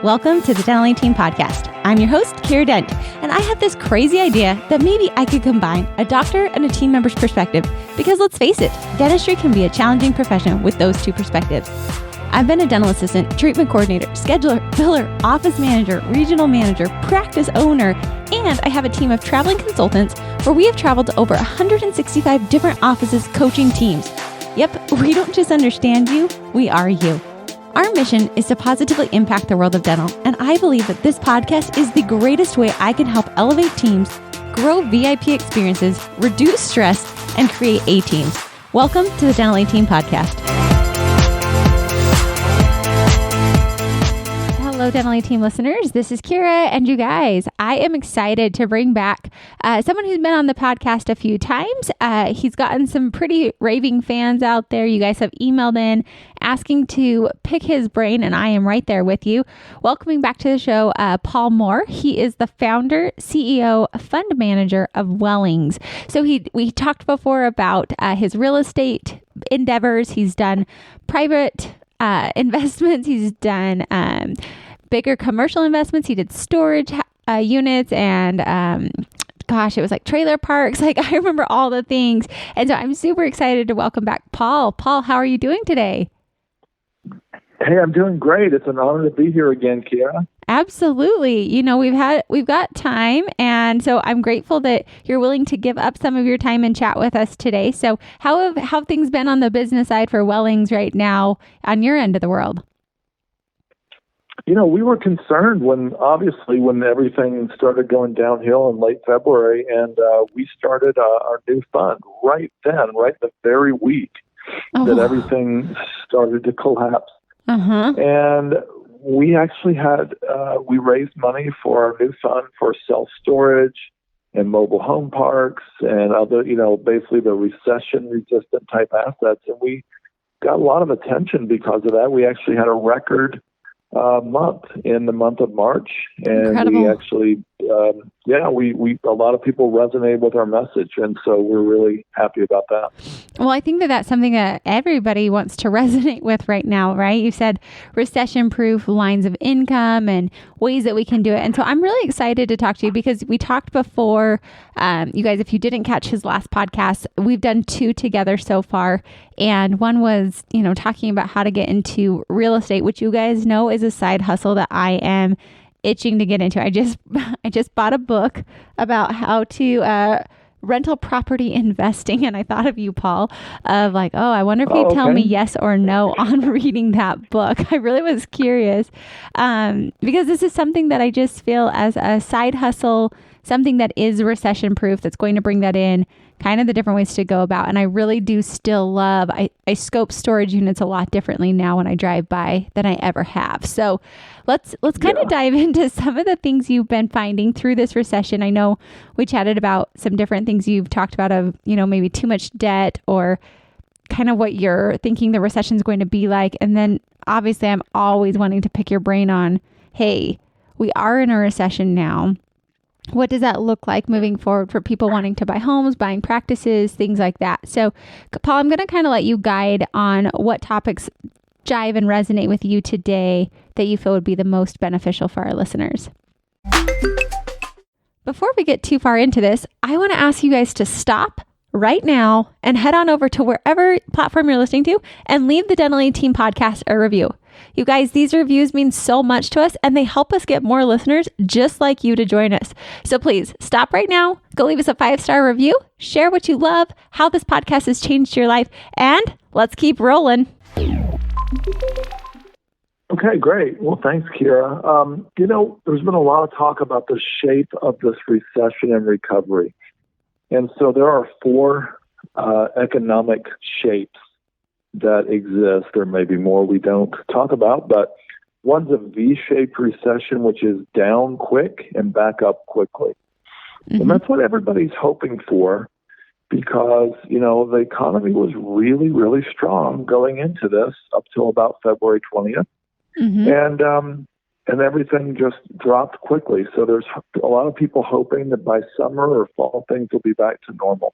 Welcome to the Dental Team Podcast. I'm your host, Kiera Dent, and I have this crazy idea that maybe I could combine a doctor and a team member's perspective because let's face it, dentistry can be a challenging profession with those two perspectives. I've been a dental assistant, treatment coordinator, scheduler, biller, office manager, regional manager, practice owner, and I have a team of traveling consultants where we have traveled to over 165 different offices coaching teams. Yep, we don't just understand you, we are you. Our mission is to positively impact the world of dental, and I believe that this podcast is the greatest way I can help elevate teams, grow VIP experiences, reduce stress, and create A-teams. Welcome to the Dental Team Podcast. Hello, Dental Team listeners. This is Kiera, and you guys, I am excited to bring back someone who's been on the podcast a few times. He's gotten some pretty raving fans out there. You guys have emailed in asking to pick his brain, and I am right there with you. Welcoming back to the show, Paul Moore. He is the founder, CEO, fund manager of Wellings. So we talked before about his real estate endeavors. He's done private investments. He's done bigger commercial investments. He did storage units and it was like trailer parks. Like I remember all the things. And so I'm super excited to welcome back Paul. Paul, how are you doing today? Hey, I'm doing great. It's an honor to be here again, Kiera. Absolutely. You know, we've got time. And so I'm grateful that you're willing to give up some of your time and chat with us today. So how have things been on the business side for Wellings right now on your end of the world? You know, we were concerned when everything started going downhill in late February, and we started our new fund right the very week that everything started to collapse. Uh-huh. And we actually we raised money for our new fund for self-storage and mobile home parks and other, basically the recession-resistant type assets. And we got a lot of attention because of that. We actually had a record month in the month of March, and Incredible. We actually, a lot of people resonated with our message, and so we're really happy about that. Well, I think that that's something that everybody wants to resonate with right now, right? You said recession-proof lines of income and ways that we can do it, and so I'm really excited to talk to you because we talked before. You guys, if you didn't catch his last podcast, we've done 2 together so far, and one was, talking about how to get into real estate, which you guys know is a side hustle that I am itching to get into. I just bought a book about how to rental property investing, and I thought of you, Paul, of like, I wonder if you'd tell me yes or no on reading that book. I really was curious because this is something that I just feel as a side hustle, something that is recession proof, that's going to bring that in, kind of the different ways to go about. And I really do still love, I scope storage units a lot differently now when I drive by than I ever have. So let's kind of dive into some of the things you've been finding through this recession. I know we chatted about some different things you've talked about of, maybe too much debt or kind of what you're thinking the recession is going to be like. And then obviously I'm always wanting to pick your brain on, hey, we are in a recession now. What does that look like moving forward for people wanting to buy homes, buying practices, things like that? So, Paul, I'm going to kind of let you guide on what topics jive and resonate with you today that you feel would be the most beneficial for our listeners. Before we get too far into this, I want to ask you guys to stop right now and head on over to wherever platform you're listening to and leave the Dental Team Podcast a review. You guys, these reviews mean so much to us and they help us get more listeners just like you to join us. So please stop right now, go leave us a 5-star review, share what you love, how this podcast has changed your life, and let's keep rolling. Okay, great. Well, thanks, Kiera. There's been a lot of talk about the shape of this recession and recovery. And so there are 4 economic shapes that exist. There may be more we don't talk about, but one's a V-shaped recession, which is down quick and back up quickly. Mm-hmm. And that's what everybody's hoping for because, the economy was really, really strong going into this up till about February 20th. Mm-hmm. And everything just dropped quickly. So there's a lot of people hoping that by summer or fall, things will be back to normal.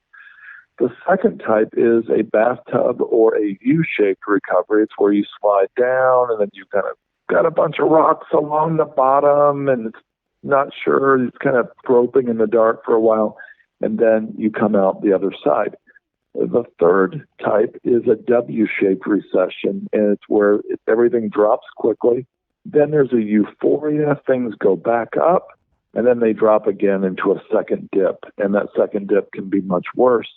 The second type is a bathtub or a U-shaped recovery. It's where you slide down and then you kind of got a bunch of rocks along the bottom and it's not sure. It's kind of groping in the dark for a while, and then you come out the other side. The third type is a W-shaped recession, and it's where everything drops quickly. Then there's a euphoria, things go back up, and then they drop again into a second dip, and that second dip can be much worse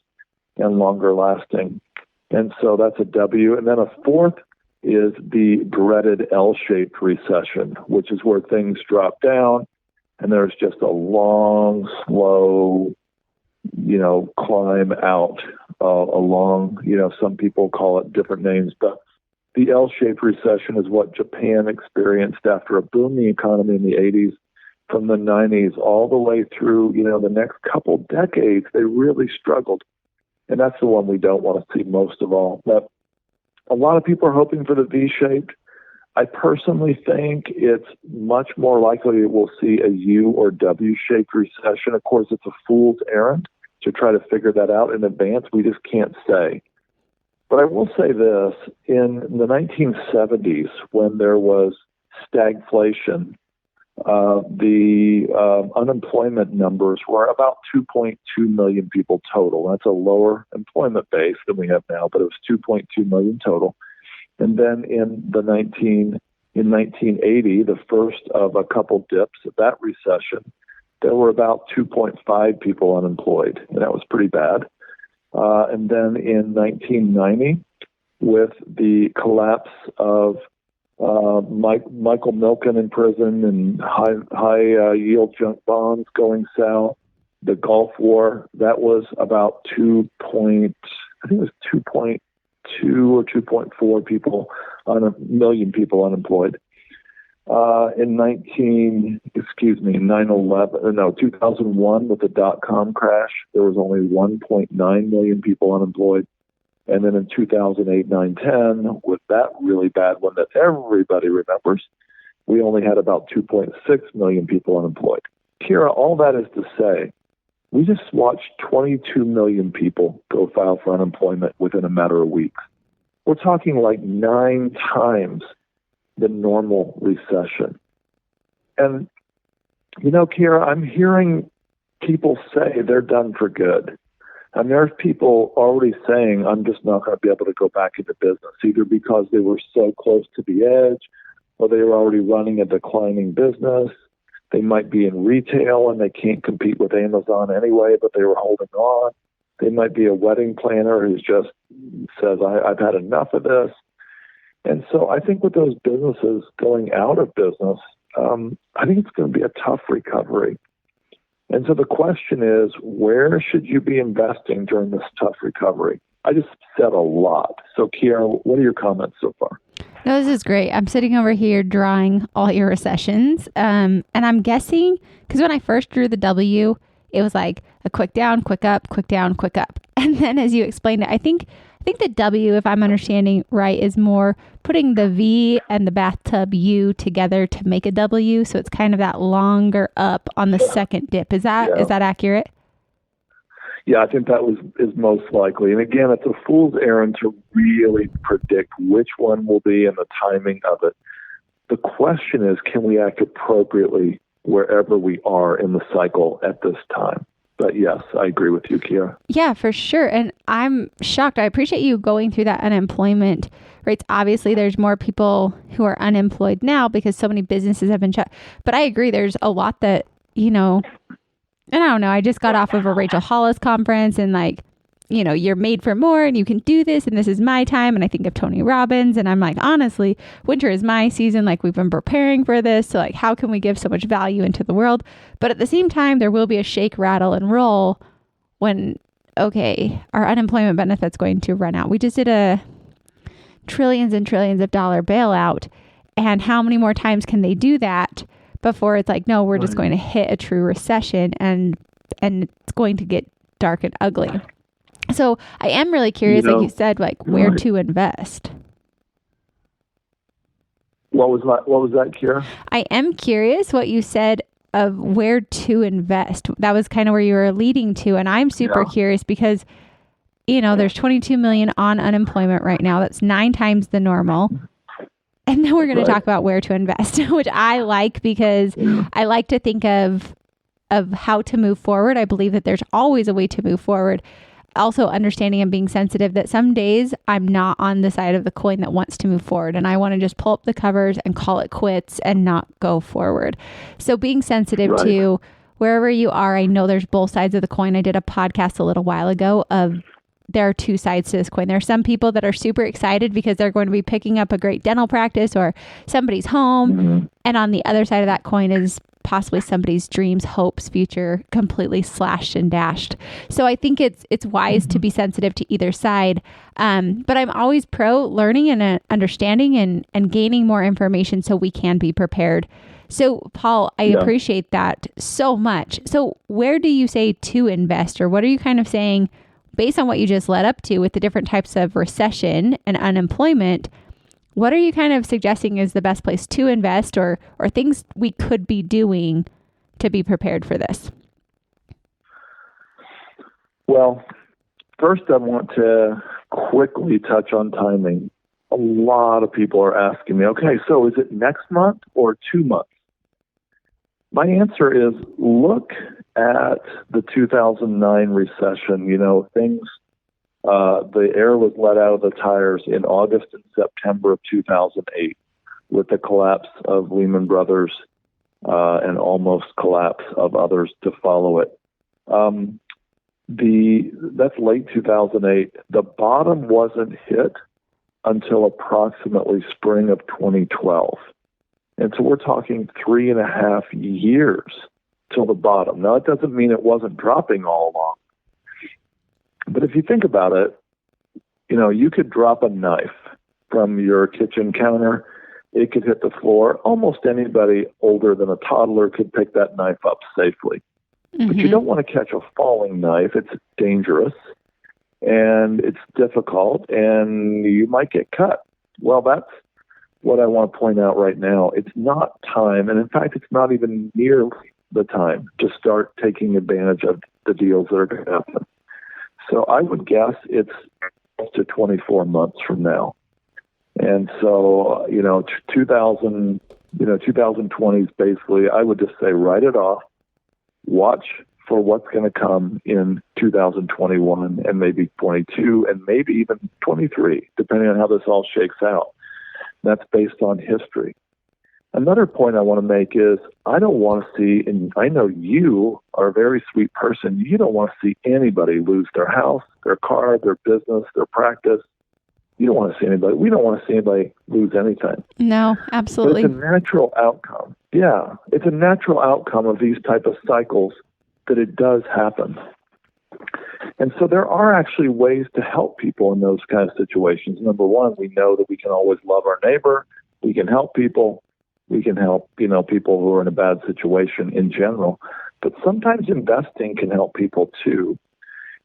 and longer lasting. And so that's a W. And then a fourth is the dreaded L-shaped recession, which is where things drop down, and there's just a long, slow, climb out along, some people call it different names, but the L-shaped recession is what Japan experienced after a booming economy in the 80s. From the 90s all the way through, the next couple decades, they really struggled. And that's the one we don't want to see most of all. But a lot of people are hoping for the V-shaped. I personally think it's much more likely that we'll see a U or W-shaped recession. Of course, it's a fool's errand to try to figure that out in advance. We just can't say. But I will say this, in the 1970s, when there was stagflation, the unemployment numbers were about 2.2 million people total. That's a lower employment base than we have now, but it was 2.2 million total. And then in 1980, the first of a couple dips of that recession, there were about 2.5 people unemployed, and that was pretty bad. And then in 1990, with the collapse of Michael Milken in prison and high yield junk bonds going south, the Gulf War, that was about 2.2 or 2.4 people on a million people unemployed. In 2001, with the dot-com crash, there was only 1.9 million people unemployed. And then in 2008, 9, 10, with that really bad one that everybody remembers, we only had about 2.6 million people unemployed. Kiera, all that is to say, we just watched 22 million people go file for unemployment within a matter of weeks. We're talking like 9 times the normal recession. And, Kiera, I'm hearing people say they're done for good. And there's people already saying, I'm just not going to be able to go back into business, either because they were so close to the edge or they were already running a declining business. They might be in retail and they can't compete with Amazon anyway, but they were holding on. They might be a wedding planner who just says, I've had enough of this. And so I think with those businesses going out of business, I think it's going to be a tough recovery. And so the question is, where should you be investing during this tough recovery? I just said a lot. So, Kiera, what are your comments so far? No, this is great. I'm sitting over here drawing all your recessions. And I'm guessing, because when I first drew the W, it was like a quick down, quick up, quick down, quick up. And then as you explained it, I think the W, if I'm understanding right, is more putting the V and the bathtub U together to make a W. So it's kind of that longer up on the second dip. Is that accurate? Yeah, I think that is most likely. And again, it's a fool's errand to really predict which one will be and the timing of it. The question is, can we act appropriately wherever we are in the cycle at this time? But yes, I agree with you, Kiera. Yeah, for sure. And I'm shocked. I appreciate you going through that unemployment rates. Obviously, there's more people who are unemployed now because so many businesses have been shut. But I agree, there's a lot that, and I don't know, I just got off of a Rachel Hollis conference and you're made for more and you can do this and this is my time. And I think of Tony Robbins and I'm like, honestly, winter is my season. Like we've been preparing for this. So how can we give so much value into the world? But at the same time, there will be a shake, rattle and roll when, our unemployment benefit's going to run out. We just did a trillions and trillions of dollar bailout. And how many more times can they do that before it's like, no, we're just going to hit a true recession and it's going to get dark and ugly. So I am really curious, like you said, where to invest. What was that, Kiera? I am curious what you said of where to invest. That was kind of where you were leading to. And I'm super curious because, there's 22 million on unemployment right now. That's 9 times the normal. And then we're going to Right. talk about where to invest, which I like because I like to think of how to move forward. I believe that there's always a way to move forward. Also understanding and being sensitive that some days I'm not on the side of the coin that wants to move forward, and I want to just pull up the covers and call it quits and not go forward. So being sensitive Right. to wherever you are, I know there's both sides of the coin. I did a podcast a little while ago of there are two sides to this coin. There are some people that are super excited because they're going to be picking up a great dental practice or somebody's home. Mm-hmm. And on the other side of that coin is possibly somebody's dreams, hopes, future completely slashed and dashed. So I think it's wise to be sensitive to either side. But I'm always pro learning and understanding and gaining more information so we can be prepared. So Paul, I appreciate that so much. So where do you say to invest, or what are you kind of saying based on what you just led up to with the different types of recession and unemployment? What are you kind of suggesting is the best place to invest, or things we could be doing to be prepared for this? Well, first I want to quickly touch on timing. A lot of people are asking me, okay, so is it next month or 2 months? My answer is look at the 2009 recession. Things, the air was let out of the tires in August and September of 2008 with the collapse of Lehman Brothers and almost collapse of others to follow it. That's late 2008. The bottom wasn't hit until approximately spring of 2012. And so we're talking 3.5 years till the bottom. Now, it doesn't mean it wasn't dropping all along. But if you think about it, you could drop a knife from your kitchen counter. It could hit the floor. Almost anybody older than a toddler could pick that knife up safely. Mm-hmm. But you don't want to catch a falling knife. It's dangerous, and it's difficult, and you might get cut. Well, that's what I want to point out right now. It's not time, and in fact, it's not even near the time to start taking advantage of the deals that are going to happen. So I would guess it's up to 24 months from now. And so, 2020 is basically, I would just say, write it off, watch for what's going to come in 2021 and maybe 22 and maybe even 23, depending on how this all shakes out. That's based on history. Another point I want to make is I don't want to see, and I know you are a very sweet person, you don't want to see anybody lose their house, their car, their business, their practice. You don't want to see anybody. We don't want to see anybody lose anything. No, absolutely. But it's a natural outcome. Yeah, it's a natural outcome of these type of cycles that it does happen. And so there are actually ways to help people in those kind of situations. Number one, we know that we can always love our neighbor. We can help people. We can help, people who are in a bad situation in general. But sometimes investing can help people too.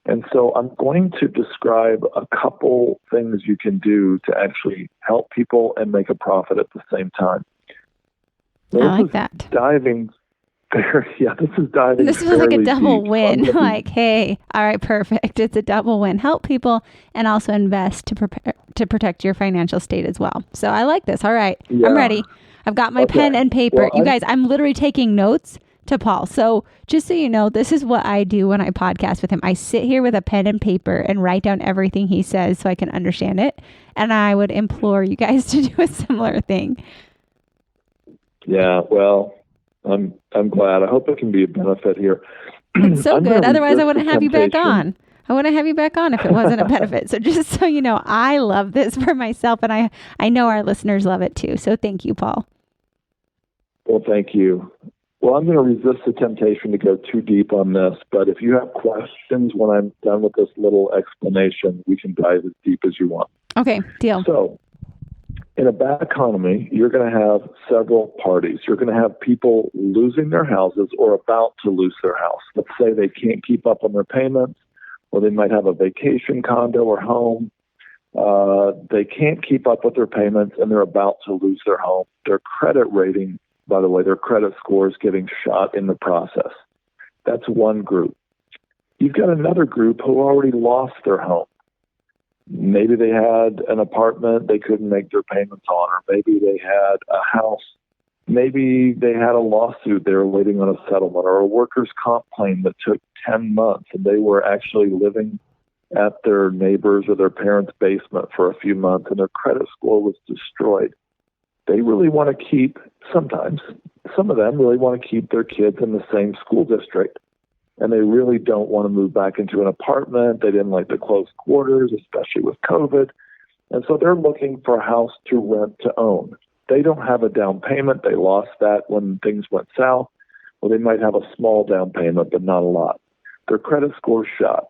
And so I'm going to describe a couple things you can do to actually help people and make a profit at the same time. I like that. This is diving. This was like a double win. Like, hey, all right, perfect. It's a double win. Help people and also invest to protect your financial state as well. So I like this. All right, yeah. I'm ready. I've got my pen and paper. Well, you guys, I'm literally taking notes to Paul. So just so you know, this is what I do when I podcast with him. I sit here with a pen and paper and write down everything he says so I can understand it. And I would implore you guys to do a similar thing. Yeah, well, I'm glad. I hope it can be a benefit here. It's so good. Otherwise, I wouldn't have you back on. I wouldn't have you back on if it wasn't a benefit. So just so you know, I love this for myself, and I know our listeners love it too. So thank you, Paul. Well, thank you. Well, I'm going to resist the temptation to go too deep on this, but if you have questions when I'm done with this little explanation, we can dive as deep as you want. Okay, deal. So, in a bad economy, you're going to have several parties. You're going to have people losing their houses or about to lose their house. Let's say they can't keep up on their payments, or they might have a vacation condo or home. They can't keep up with their payments, and they're about to lose their home. Their credit rating, by the way, their credit score is getting shot in the process. That's one group. You've got another group who already lost their home. Maybe they had an apartment they couldn't make their payments on, or maybe they had a house. Maybe they had a lawsuit they were waiting on a settlement, or a workers' comp claim that took 10 months, and they were actually living at their neighbor's or their parents' basement for a few months, and their credit score was destroyed. They really want to keep, sometimes, some of them really want to keep their kids in the same school district. And they really don't want to move back into an apartment. They didn't like the close quarters, especially with COVID. And so they're looking for a house to rent to own. They don't have a down payment. They lost that when things went south. Or they might have a small down payment, but not a lot. Their credit score's shot.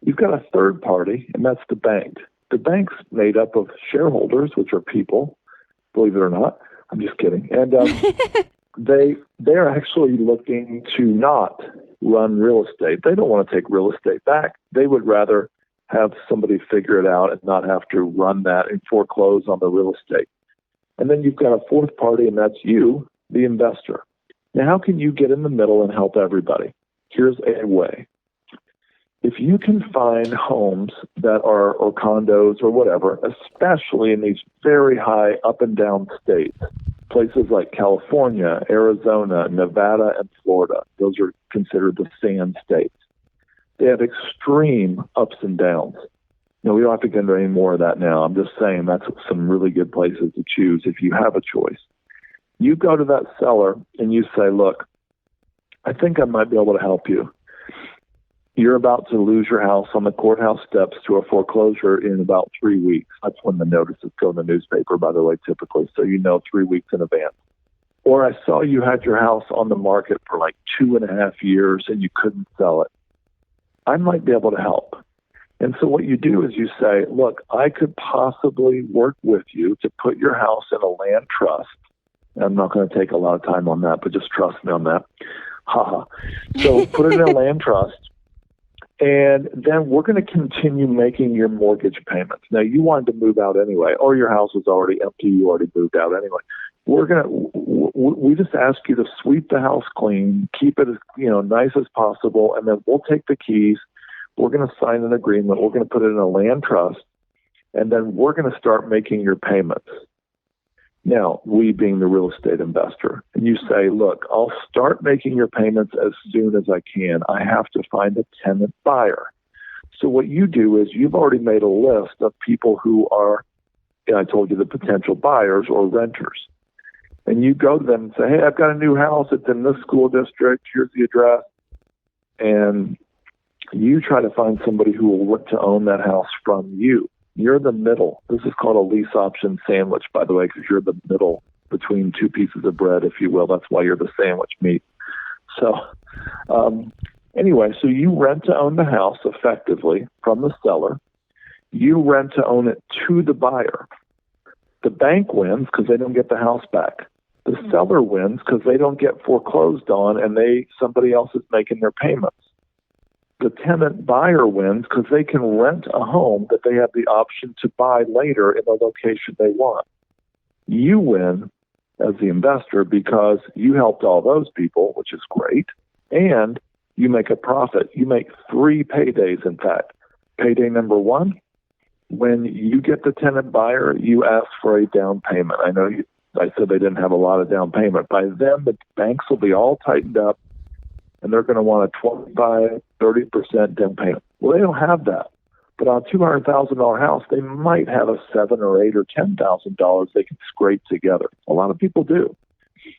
You've got a third party, and that's the bank. The bank's made up of shareholders, which are people, believe it or not. I'm just kidding. And they're actually looking to not run real estate. They don't want to take real estate back. They would rather have somebody figure it out and not have to run that and foreclose on the real estate. And then you've got a fourth party, and that's you, the investor. Now, how can you get in the middle and help everybody? Here's a way. If you can find homes that are, or condos or whatever, especially in these very high up and down states, places like California, Arizona, Nevada, and Florida, those are considered the sand states. They have extreme ups and downs. We don't have to get into any more of that now. I'm just saying that's some really good places to choose if you have a choice. You go to that seller and you say, look, I think I might be able to help you. You're about to lose your house on the courthouse steps to a foreclosure in about 3 weeks. That's when the notices go in the newspaper, by the way, typically. So 3 weeks in advance. Or I saw you had your house on the market for like 2.5 years and you couldn't sell it. I might be able to help. And so what you do is you say, look, I could possibly work with you to put your house in a land trust. I'm not going to take a lot of time on that, but just trust me on that. So put it in a land trust. And then we're going to continue making your mortgage payments. Now, you wanted to move out anyway, or your house was already empty. You already moved out anyway. We just ask you to sweep the house clean, keep it as nice as possible, and then we'll take the keys. We're going to sign an agreement. We're going to put it in a land trust, and then we're going to start making your payments. Now, we being the real estate investor, and you say, look, I'll start making your payments as soon as I can. I have to find a tenant buyer. So what you do is you've already made a list of people who are, I told you, the potential buyers or renters. And you go to them and say, hey, I've got a new house. It's in this school district. Here's the address. And you try to find somebody who will want to own that house from you. You're the middle. This is called a lease option sandwich, by the way, because you're the middle between two pieces of bread, if you will. That's why you're the sandwich meat. So anyway, so you rent to own the house effectively from the seller. You rent to own it to the buyer. The bank wins because they don't get the house back. The seller wins because they don't get foreclosed on and somebody else is making their payments. The tenant buyer wins because they can rent a home that they have the option to buy later in the location they want. You win as the investor because you helped all those people, which is great, and you make a profit. You make 3 paydays, in fact. Payday number 1, when you get the tenant buyer, you ask for a down payment. I know I said they didn't have a lot of down payment. By then, the banks will be all tightened up, and they're going to want a 25, 30% down payment. Well, they don't have that. But on a $200,000 house, they might have a $7,000 or $8,000 or $10,000 they can scrape together. A lot of people do,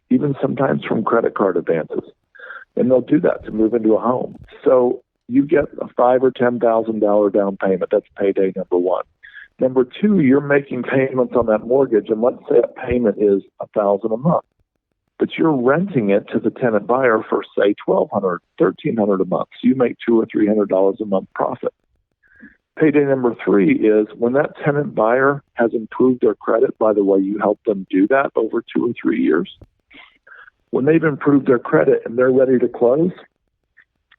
even sometimes from credit card advances. And they'll do that to move into a home. So you get a $5,000 or $10,000 down payment. That's payday number 1. Number 2, you're making payments on that mortgage, and let's say a payment is $1,000 a month. But you're renting it to the tenant buyer for, say, $1,200, $1,300 a month. So you make $200 or $300 a month profit. Payday number 3 is when that tenant buyer has improved their credit. By the way, you help them do that over 2 or 3 years. When they've improved their credit and they're ready to close,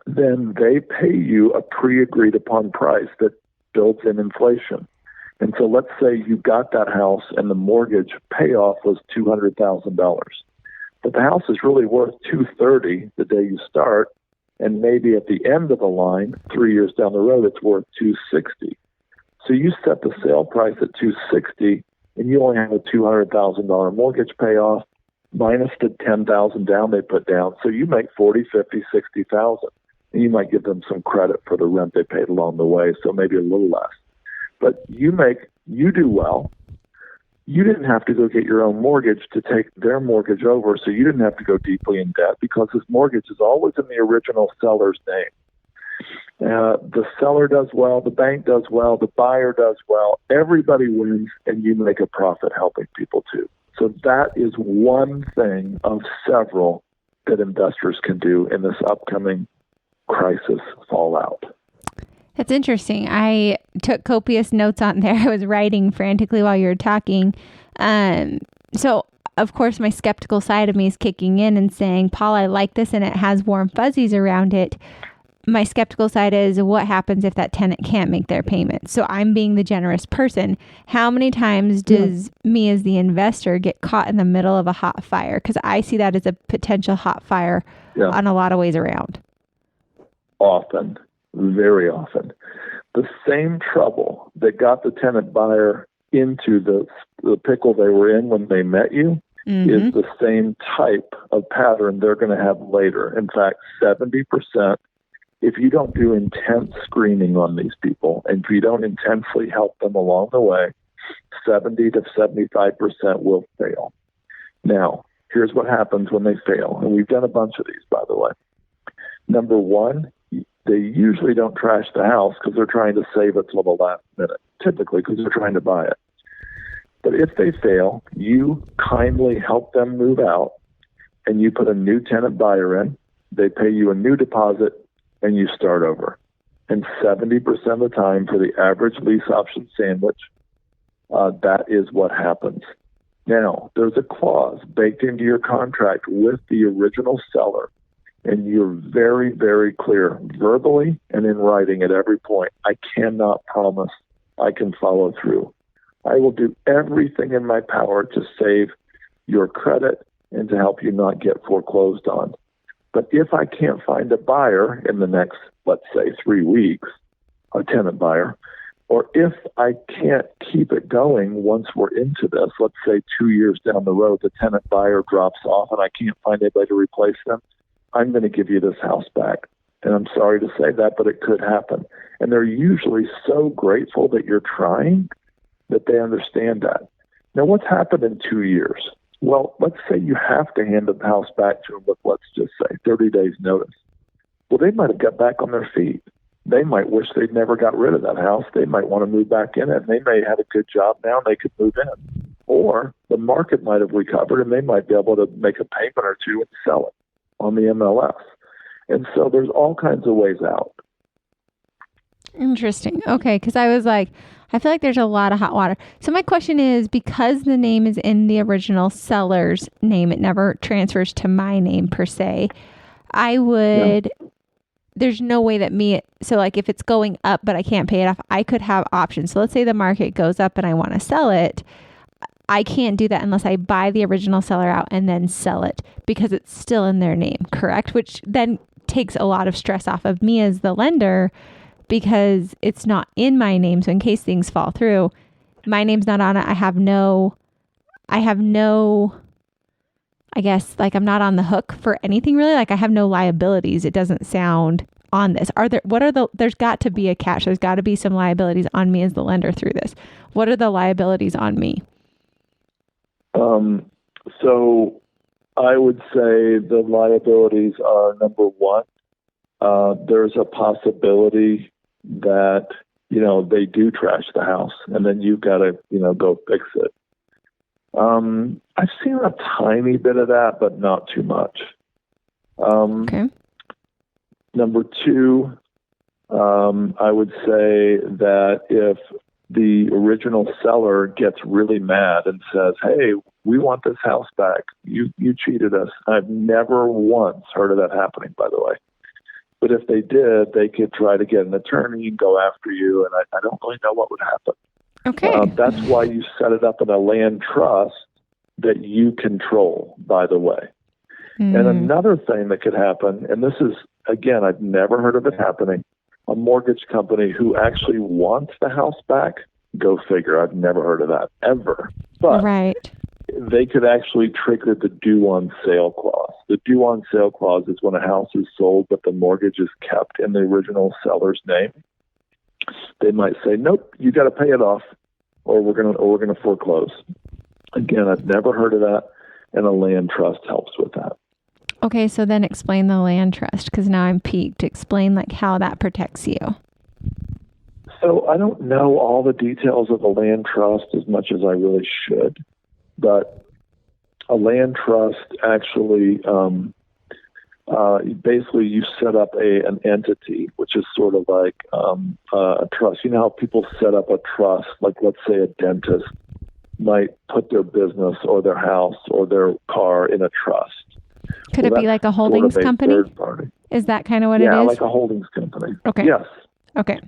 then they pay you a pre-agreed upon price that builds in inflation. And so let's say you got that house and the mortgage payoff was $200,000. But the house is really worth $230,000 the day you start, and maybe at the end of the line, 3 years down the road, it's worth $260,000. So you set the sale price at $260,000, and you only have a $200,000 mortgage payoff minus the $10,000 down they put down. So you make $40,000, $50,000, $60,000, and you might give them some credit for the rent they paid along the way, so maybe a little less. But you do well. You didn't have to go get your own mortgage to take their mortgage over, so you didn't have to go deeply in debt because this mortgage is always in the original seller's name. The seller does well, the bank does well, the buyer does well, everybody wins, and you make a profit helping people too. So that is one thing of several that investors can do in this upcoming crisis fallout. That's interesting. I took copious notes on there. I was writing frantically while you were talking. So, of course, my skeptical side of me is kicking in and saying, Paul, I like this and it has warm fuzzies around it. My skeptical side is, what happens if that tenant can't make their payment? So I'm being the generous person. How many times does me as the investor get caught in the middle of a hot fire? Because I see that as a potential hot fire on a lot of ways around. Often. Very often. The same trouble that got the tenant buyer into the pickle they were in when they met you is the same type of pattern they're going to have later. In fact, 70%, if you don't do intense screening on these people, and if you don't intensely help them along the way, 70 to 75% will fail. Now, here's what happens when they fail. And we've done a bunch of these, by the way. Number one, they usually don't trash the house because they're trying to save it till the last minute, typically because they're trying to buy it. But if they fail, you kindly help them move out, and you put a new tenant buyer in. They pay you a new deposit, and you start over. And 70% of the time for the average lease option sandwich, that is what happens. Now, there's a clause baked into your contract with the original seller, and you're very, very clear, verbally and in writing at every point. I cannot promise I can follow through. I will do everything in my power to save your credit and to help you not get foreclosed on. But if I can't find a buyer in the next, let's say, 3 weeks, a tenant buyer, or if I can't keep it going once we're into this, let's say 2 years down the road, the tenant buyer drops off and I can't find anybody to replace them, I'm going to give you this house back. And I'm sorry to say that, but it could happen. And they're usually so grateful that you're trying that they understand that. Now, what's happened in 2 years? Well, let's say you have to hand the house back to them with, let's just say, 30 days notice. Well, they might have got back on their feet. They might wish they'd never got rid of that house. They might want to move back in it. And they may have a good job now and they could move in. Or the market might have recovered and they might be able to make a payment or two and sell it on the MLS. And so there's all kinds of ways out. Interesting. Okay, because I was like, I feel like there's a lot of hot water. So my question is, because the name is in the original seller's name, it never transfers to my name per se, there's no way that so like if it's going up but I can't pay it off, I could have options. So let's say the market goes up and I want to sell it. I can't do that unless I buy the original seller out and then sell it because it's still in their name, correct? Which then takes a lot of stress off of me as the lender because it's not in my name. So in case things fall through, my name's not on it. I have no, I guess, like I'm not on the hook for anything really. Like I have no liabilities. It doesn't sound on this. There's got to be a catch. There's got to be some liabilities on me as the lender through this. What are the liabilities on me? So I would say the liabilities are, number one, there's a possibility that, they do trash the house and then you've got to, go fix it. I've seen a tiny bit of that, but not too much. Okay. Number two, I would say that if the original seller gets really mad and says, hey, we want this house back. You cheated us. I've never once heard of that happening, by the way. But if they did, they could try to get an attorney and go after you, and I don't really know what would happen. Okay. That's why you set it up in a land trust that you control, by the way. And another thing that could happen, and this is, again, I've never heard of it happening. a mortgage company who actually wants the house back, go figure. I've never heard of that ever. But right. they could actually trigger the due on sale clause. The due on sale clause is when a house is sold, but the mortgage is kept in the original seller's name. They might say, nope, you got to pay it off, or we're going to foreclose. Again, I've never heard of that, and a land trust helps with that. Okay, so then explain the land trust, because now I'm piqued. Explain like how that protects you. So I don't know all the details of a land trust as much as I really should, but a land trust actually, basically you set up an entity, which is sort of like a trust. You know how people set up a trust, like let's say a dentist might put their business or their house or their car in a trust. Could it be like a holdings sort of company? Third party. Is that kind of what it is? Yeah, like a holdings company. Okay. Yes. Okay.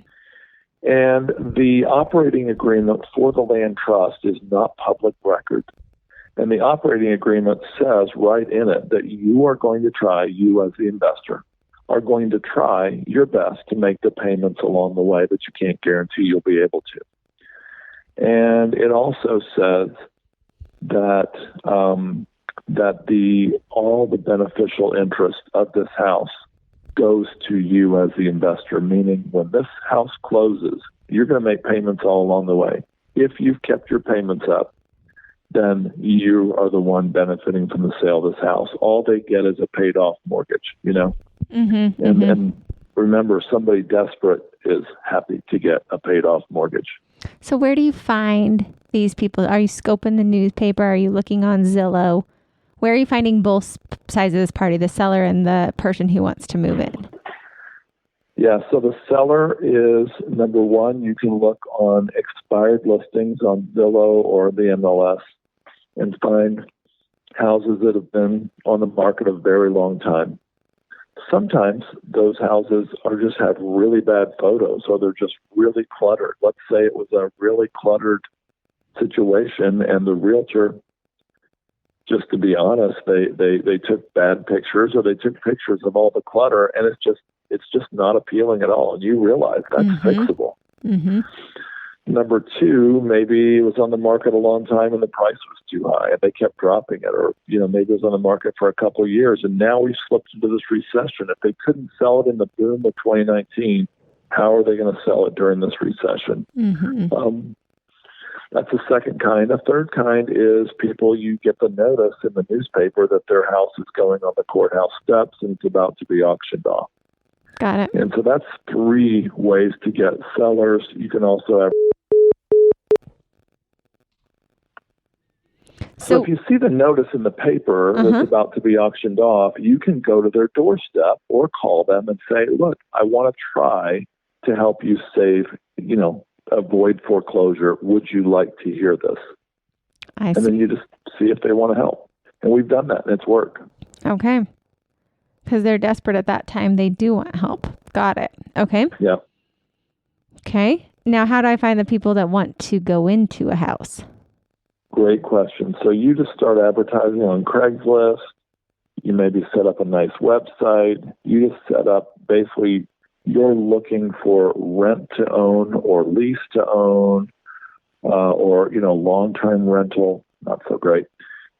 And the operating agreement for the land trust is not public record. And the operating agreement says right in it that you are going to try, you as the investor, are going to try your best to make the payments along the way that you can't guarantee you'll be able to. And it also says that all the beneficial interest of this house goes to you as the investor, meaning when this house closes, you're going to make payments all along the way. If you've kept your payments up, then you are the one benefiting from the sale of this house. All they get is a paid off mortgage, you know? Mm-hmm, And remember, somebody desperate is happy to get a paid off mortgage. So where do you find these people? Are you scoping the newspaper? Are you looking on Zillow? Where are you finding both sides of this party, the seller and the person who wants to move in? Yeah, so the seller is, number one, you can look on expired listings on Zillow or the MLS and find houses that have been on the market a very long time. Sometimes those houses just have really bad photos, or they're just really cluttered. Let's say it was a really cluttered situation, and the realtor, just to be honest, they took bad pictures, or they took pictures of all the clutter, and it's just not appealing at all. And you realize that's fixable. Mm-hmm. Number two, maybe it was on the market a long time and the price was too high and they kept dropping it, or maybe it was on the market for a couple of years and now we slipped into this recession. If they couldn't sell it in the boom of 2019, how are they going to sell it during this recession? Mm-hmm. That's the second kind. A third kind is people, you get the notice in the newspaper that their house is going on the courthouse steps and it's about to be auctioned off. Got it. And so that's three ways to get sellers. You can also have. So if you see the notice in the paper that's about to be auctioned off, you can go to their doorstep or call them and say, look, I want to try to help you save, avoid foreclosure. Would you like to hear this? And then you just see if they want to help. And we've done that and it's worked. Okay. Because they're desperate at that time. They do want help. Got it. Okay. Yeah. Okay. Now, how do I find the people that want to go into a house? Great question. So you just start advertising on Craigslist. You maybe set up a nice website. You just set up, basically, you're looking for rent to own or lease to own or, long-term rental. Not so great.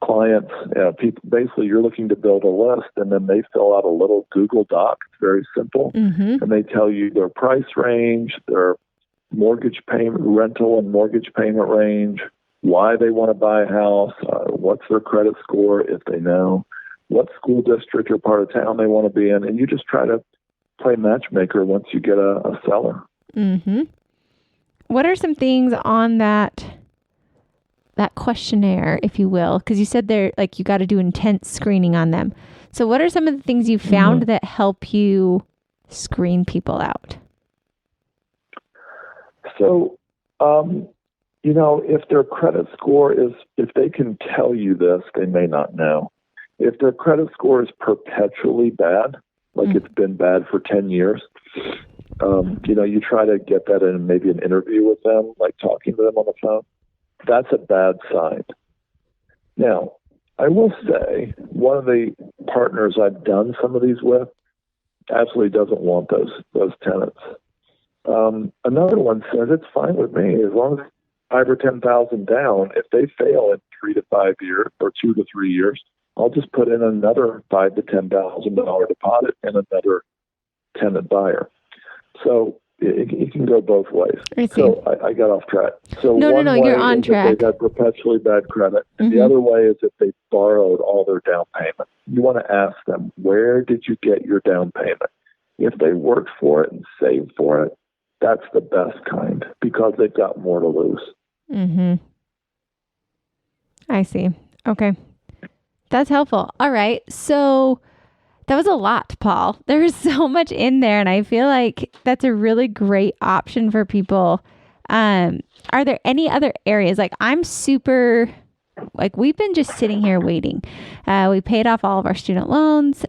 Clients, people, basically you're looking to build a list and then they fill out a little Google Doc. It's very simple. Mm-hmm. And they tell you their price range, their mortgage payment, rental and mortgage payment range, why they want to buy a house, what's their credit score if they know, what school district or part of town they want to be in. And you just try to play matchmaker once you get a seller. Mm-hmm. What are some things on that questionnaire, if you will, because you said you got to do intense screening on them. So what are some of the things you found that help you screen people out? So, if their credit score is, if they can tell you this, they may not know. If their credit score is perpetually bad, like it's been bad for 10 years, you try to get that in maybe an interview with them, like talking to them on the phone. That's a bad sign. Now, I will say one of the partners I've done some of these with absolutely doesn't want those tenants. Another one says it's fine with me as long as 5 or 10,000 down. If they fail in 3 to 5 years or 2 to 3 years, I'll just put in another $5,000 to $10,000 deposit and another tenant buyer. So it can go both ways. So I got off track. So no, one way you're on is track. that they've had perpetually bad credit. And the other way is that they borrowed all their down payment. You want to ask them, where did you get your down payment? If they worked for it and saved for it, that's the best kind because they've got more to lose. I see. Okay. That's helpful. All right. So that was a lot, Paul. There's so much in there, and I feel like that's a really great option for people. Are there any other areas? Like we've been just sitting here waiting. We paid off all of our student loans.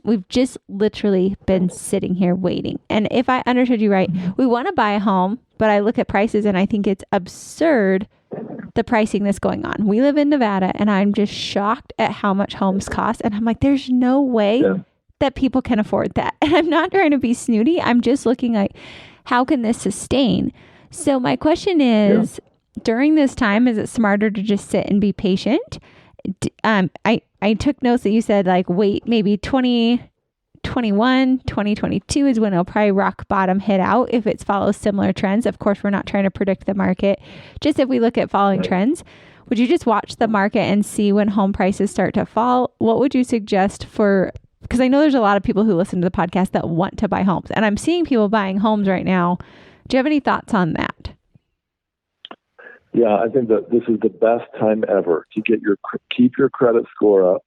We've just literally been sitting here waiting. And if I understood you right, we want to buy a home, but I look at prices and I think it's absurd, the pricing that's going on. We live in Nevada and I'm just shocked at how much homes cost. And I'm like, there's no way that people can afford that. And I'm not trying to be snooty. I'm just looking like, how can this sustain? So my question is, during this time, is it smarter to just sit and be patient? I took notes that you said like, wait, maybe 2021, 2022 is when it'll probably rock bottom hit out if it follows similar trends. Of course, we're not trying to predict the market. Just if we look at following trends, would you just watch the market and see when home prices start to fall? What would you suggest because I know there's a lot of people who listen to the podcast that want to buy homes, and I'm seeing people buying homes right now. Do you have any thoughts on that? Yeah, I think that this is the best time ever to keep your credit score up,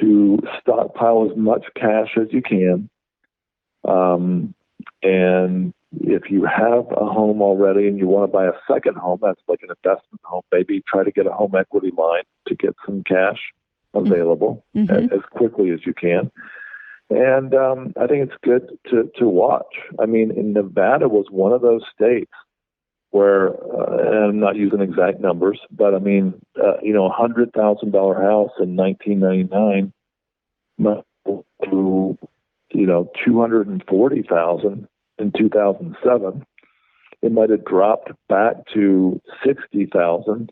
to stockpile as much cash as you can. And if you have a home already and you want to buy a second home, that's like an investment home, maybe try to get a home equity line to get some cash available as quickly as you can. And I think it's good to watch. I mean, in Nevada was one of those states where, and I'm not using exact numbers, but I mean, $100,000 house in 1999 to, $240,000 in 2007. It might have dropped back to $60,000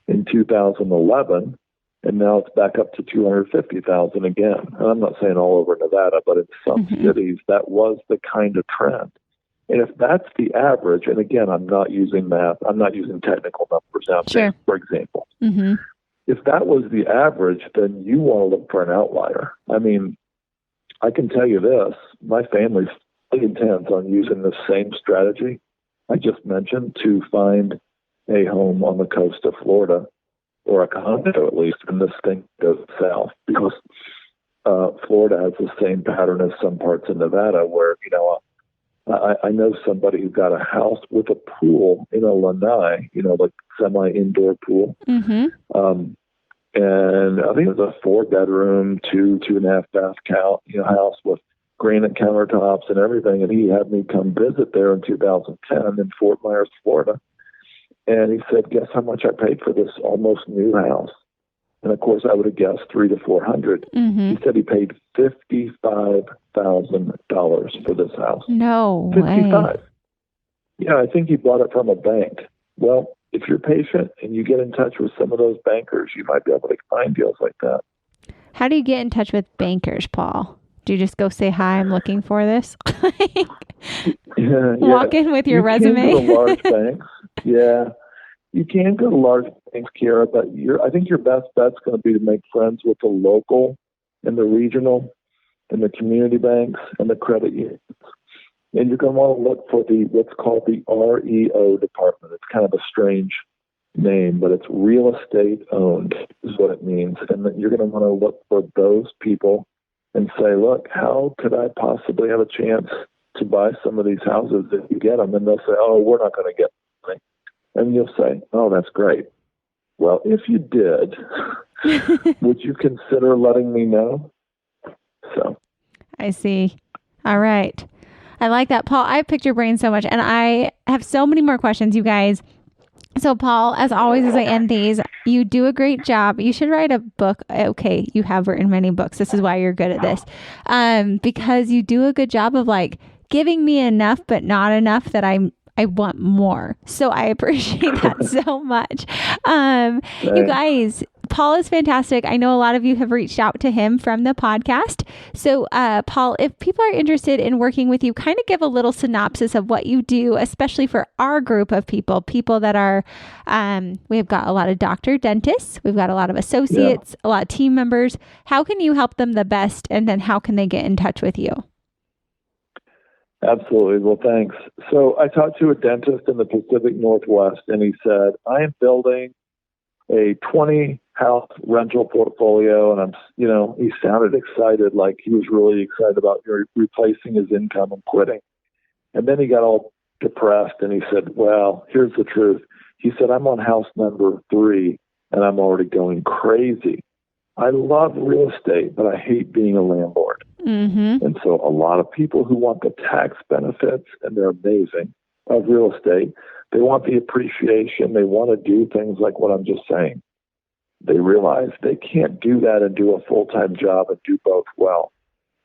in 2011, and now it's back up to $250,000 again. And I'm not saying all over Nevada, but in some cities, that was the kind of trend. And if that's the average, and again, I'm not using math, I'm not using technical numbers out there, for example. If that was the average, then you want to look for an outlier. I mean, I can tell you this, my family's really intent on using the same strategy I just mentioned to find a home on the coast of Florida, or a condo at least, when this thing goes south, because Florida has the same pattern as some parts of Nevada where, I know somebody who got a house with a pool in a lanai, like semi-indoor pool. And I think it was a 4-bedroom, 2.5 bath house with granite countertops and everything. And he had me come visit there in 2010 in Fort Myers, Florida. And he said, guess how much I paid for this almost new house? And of course, I would have guessed $300 to $400. He said he paid $55,000 for this house. No 55. way. Yeah, I think he bought it from a bank. Well, if you're patient and you get in touch with some of those bankers, you might be able to find deals like that. How do you get in touch with bankers, Paul? Do you just go say, hi, I'm looking for this? Walk in with your resume? You can go to large banks. Yeah. You can go to large banks, Kiera, but I think your best bet's going to be to make friends with the local and the regional and the community banks and the credit unions. And you're going to want to look for what's called the REO department. It's kind of a strange name, but it's real estate owned is what it means. And then you're going to want to look for those people and say, look, how could I possibly have a chance to buy some of these houses if you get them? And they'll say, oh, we're not going to get money. And you'll say, oh, that's great. Well, if you did, would you consider letting me know? So I see. All right. I like that. Paul, I picked your brain so much, and I have so many more questions, you guys. So, Paul, as always, as I end these, you do a great job. You should write a book. Okay, you have written many books. This is why you're good at this. Because you do a good job of giving me enough, but not enough that I want more. So I appreciate that so much. You guys, Paul is fantastic. I know a lot of you have reached out to him from the podcast. So, Paul, if people are interested in working with you, kind of give a little synopsis of what you do, especially for our group of people that are, we've got a lot of dentists, we've got a lot of associates, a lot of team members. How can you help them the best? And then how can they get in touch with you? Absolutely. Well, thanks. So I talked to a dentist in the Pacific Northwest, and he said, I am building a 20-house rental portfolio. And he sounded excited, like he was really excited about replacing his income and quitting. And then he got all depressed, and he said, well, here's the truth. He said, I'm on house number 3, and I'm already going crazy. I love real estate, but I hate being a landlord. Mm-hmm. And so a lot of people who want the tax benefits, and they're amazing, of real estate, they want the appreciation. They want to do things like what I'm just saying. They realize they can't do that and do a full-time job and do both well.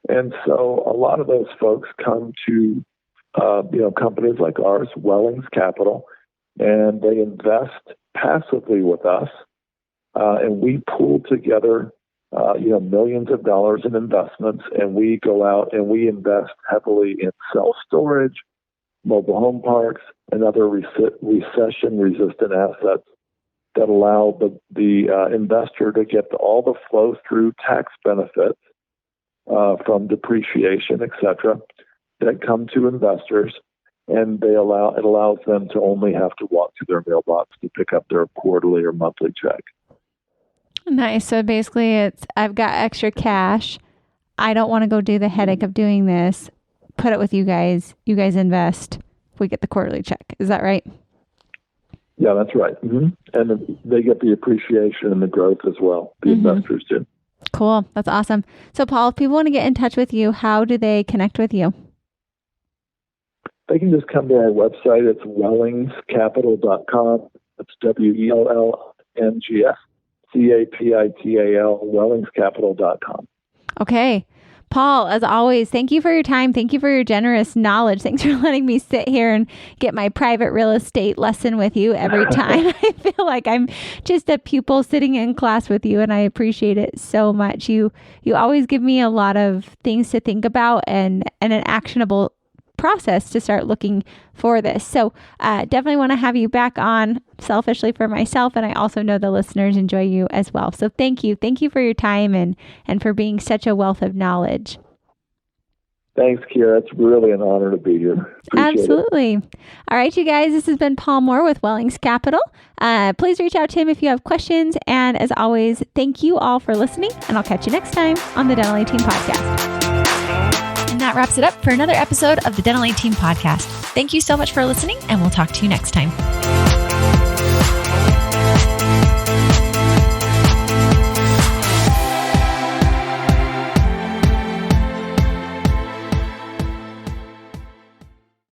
And so a lot of those folks come to companies like ours, Wellings Capital, and they invest passively with us. And we pool together, millions of dollars in investments, and we go out and we invest heavily in self-storage, mobile home parks, and other recession-resistant assets that allow the investor to get all the flow-through tax benefits from depreciation, et cetera, that come to investors, and it allows them to only have to walk to their mailbox to pick up their quarterly or monthly check. Nice. So basically I've got extra cash. I don't want to go do the headache of doing this. Put it with you guys. You guys invest. We get the quarterly check. Is that right? Yeah, that's right. Mm-hmm. And they get the appreciation and the growth as well. The investors do. Cool. That's awesome. So Paul, if people want to get in touch with you, how do they connect with you? They can just come to our website. It's wellingscapital.com. That's WELLNGS. CAPITAL, wellingscapital.com. Okay. Paul, as always, thank you for your time. Thank you for your generous knowledge. Thanks for letting me sit here and get my private real estate lesson with you every time. I feel like I'm just a pupil sitting in class with you, and I appreciate it so much. You always give me a lot of things to think about and an actionable process to start looking for this. So definitely want to have you back on, selfishly for myself, and I also know the listeners enjoy you as well. So thank you for your time and for being such a wealth of knowledge. Thanks, Kiera. It's really an honor to be here. Appreciate Absolutely. It. All right, you guys, this has been Paul Moore with Wellings Capital. Please reach out to him if you have questions. And as always, thank you all for listening, and I'll catch you next time on the Dental 18 Podcast. And that wraps it up for another episode of the Dental 18 Podcast. Thank you so much for listening, and we'll talk to you next time.